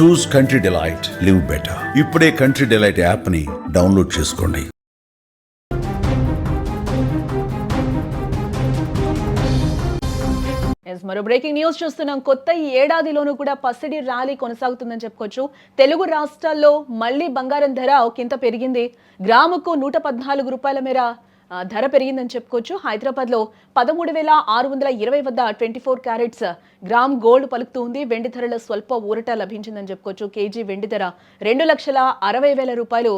చూస్ country delight, live better. ఇప్పుడే country delight app ని download చేసుకోండి. మరో బ్రేకింగ్ న్యూస్ చూస్తున్నాం. కొత్త ఈ ఏడాదిలోనూ కూడా పసిడి ర్యాలీ కొనసాగుతుందని చెప్పుకోవచ్చు. తెలుగు రాష్ట్రాల్లో మళ్లీ బంగారం ధర ఒకంత పెరిగింది. గ్రాముకు 114 రూపాయల మేర ధర పెరిగిందని చెప్పుకోవచ్చు. హైదరాబాద్లో 13,620 వద్ద 24 క్యారెట్స్ గ్రామ్ గోల్డ్ పలుకుతుంది. వెండి ధరలో స్వల్ప ఊరట లభించిందని చెప్పుకోవచ్చు. కేజీ వెండి ధర 2,60,000 రూపాయలు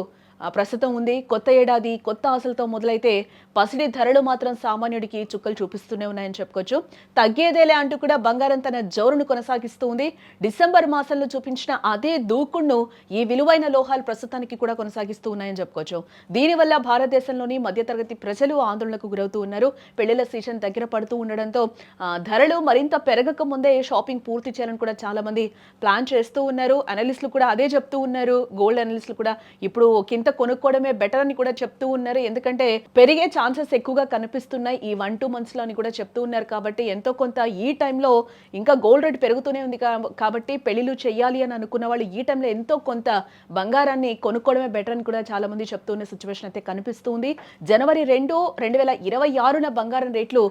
ప్రస్తుతం ఉంది. కొత్త ఏడాది కొత్త ఆశలతో మొదలైతే పసిడి ధరలు మాత్రం సామాన్యుడికి చుక్కలు చూపిస్తూనే ఉన్నాయని చెప్పుకోవచ్చు. తగ్గేదేలే అంటూ కూడా బంగారం తన జోరును కొనసాగిస్తూ ఉంది. డిసెంబర్ మాసంలో చూపించిన అదే దూకుడును ఈ విలువైన లోహాలు ప్రస్తుతానికి కూడా కొనసాగిస్తూ ఉన్నాయని చెప్పుకోవచ్చు. దీనివల్ల భారతదేశంలోని మధ్యతరగతి ప్రజలు ఆందోళనకు గురవుతూ ఉన్నారు. పెళ్లిళ్ల సీజన్ దగ్గర పడుతూ ఉండడంతో ధరలు మరింత పెరగక ముందే షాపింగ్ పూర్తి చేయాలని కూడా చాలా మంది ప్లాన్ చేస్తూ ఉన్నారు. అనలిస్టులు కూడా అదే చెప్తూ ఉన్నారు. గోల్డ్ అనలిస్టులు కూడా ఇప్పుడు కింద కొనుక్కోవడమే బెటర్ అని కూడా చెప్తూ ఉన్నారు. ఎందుకంటే పెరిగే ఛాన్సెస్ ఎక్కువగా కనిపిస్తున్నాయి ఈ 1-2 మంత్స్ లో అని కూడా చెప్తూ ఉన్నారు. కాబట్టి ఎంతో కొంత ఈ టైంలో ఇంకా గోల్డ్ రేట్ పెరుగుతూనే ఉంది కాబట్టి పెళ్లిళ్ళు చేయాలి అని అనుకున్న వాళ్ళు ఈ టైంలో ఎంతో కొంత బంగారాన్ని కొనుక్కోవడమే బెటర్ అని కూడా చాలా మంది చెప్తున్న సిచ్యువేషన్ అయితే కనిపిస్తుంది. జనవరి 2, 2026న బంగారం రేట్లు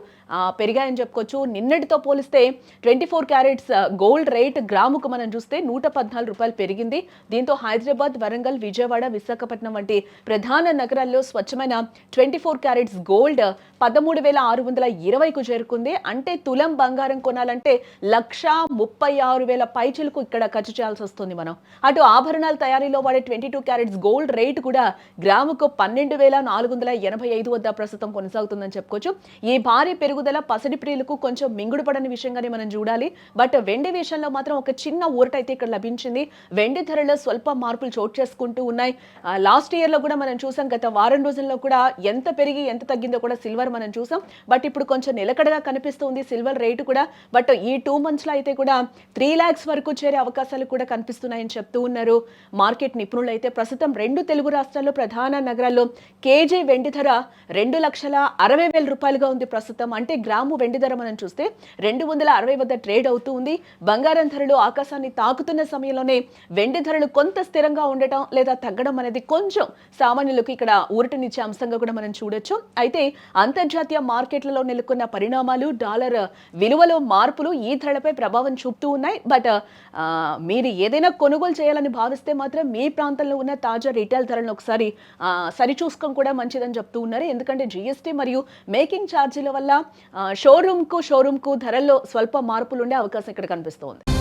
పెరిగాయని చెప్పుకోవచ్చు. నిన్నటితో పోలిస్తే 24 క్యారెట్స్ గోల్డ్ రేట్ గ్రాముకు మనం చూస్తే 114 రూపాయలు పెరిగింది. దీంతో హైదరాబాద్, వరంగల్, విజయవాడ, విశాఖపట్నం వంటి ప్రధాన నగరాల్లో స్వచ్ఛమైన 24 క్యారెట్స్ గోల్డ్ 13,620కు చేరుకుంది. అంటే తులం బంగారం కొనాలంటే 1,36,000 పైచిలకు ఇక్కడ ఖర్చు చేయాల్సి వస్తుంది మనం. అటు ఆభరణాల తయారీలో వాడే 22 క్యారెట్స్ గోల్డ్ రేట్ కూడా గ్రాముకు 12,485 వద్ద ప్రస్తుతం కొనసాగుతుందని చెప్పుకోవచ్చు. ఈ భారీ పెరుగుదల పసిడి ప్రియులకు కొంచెం మింగుడు పడని విషయంగానే మనం చూడాలి. బట్ వెండి విషయంలో మాత్రం ఒక చిన్న ఊరట అయితే ఇక్కడ లభించింది. వెండి ధరలో స్వల్ప మార్పులు చోటు చేసుకుంటూ ఉన్నాయి. లాస్ట్ ఇయర్ లో కూడా మనం చూసాం. గత వారం రోజుల్లో కూడా ఎంత పెరిగి ఎంత తగ్గిందో కూడా సిల్వర్ మనం చూసాం. బట్ ఇప్పుడు కొంచెం నిలకడగా కనిపిస్తుంది సిల్వర్ రేటు కూడా. బట్ ఈ 2 మంత్స్ లో అయితే కూడా 3 lakhs వరకు చేరే అవకాశాలు కూడా కనిపిస్తున్నాయని చెప్తూ ఉన్నారు మార్కెట్ నిపుణులు. అయితే ప్రస్తుతం 2 తెలుగు రాష్ట్రాల్లో ప్రధాన నగరాల్లో కేజీ వెండి ధర 2,60,000 రూపాయలుగా ఉంది ప్రస్తుతం. అంటే గ్రాము వెండి ధర మనం చూస్తే 260 వద్ద ట్రేడ్ అవుతూ ఉంది. బంగారం ధరలు ఆకాశాన్ని తాకుతున్న సమయంలోనే వెండి ధరలు కొంత స్థిరంగా ఉండటం లేదా తగ్గడం అనేది కొంచెం సామాన్యులకు ఇక్కడ ఊరటనిచ్చే అంశంగా కూడా మనం చూడొచ్చు. అయితే అంతర్జాతీయ మార్కెట్లలో నెలకొన్న పరిణామాలు, డాలర్ విలువలో మార్పులు ఈ ధరలపై ప్రభావం చూపుతూ ఉన్నాయి. బట్ మీరు ఏదైనా కొనుగోలు చేయాలని భావిస్తే మాత్రం మీ ప్రాంతంలో ఉన్న తాజా రిటైల్ ధరలను ఒకసారి సరిచూసుకోవడం కూడా మంచిదని చెప్తూ ఉన్నారు. ఎందుకంటే జీఎస్టీ మరియు మేకింగ్ ఛార్జీల వల్ల షోరూమ్ కు ధరల్లో స్వల్ప మార్పులు ఉండే అవకాశం ఇక్కడ కనిపిస్తోంది.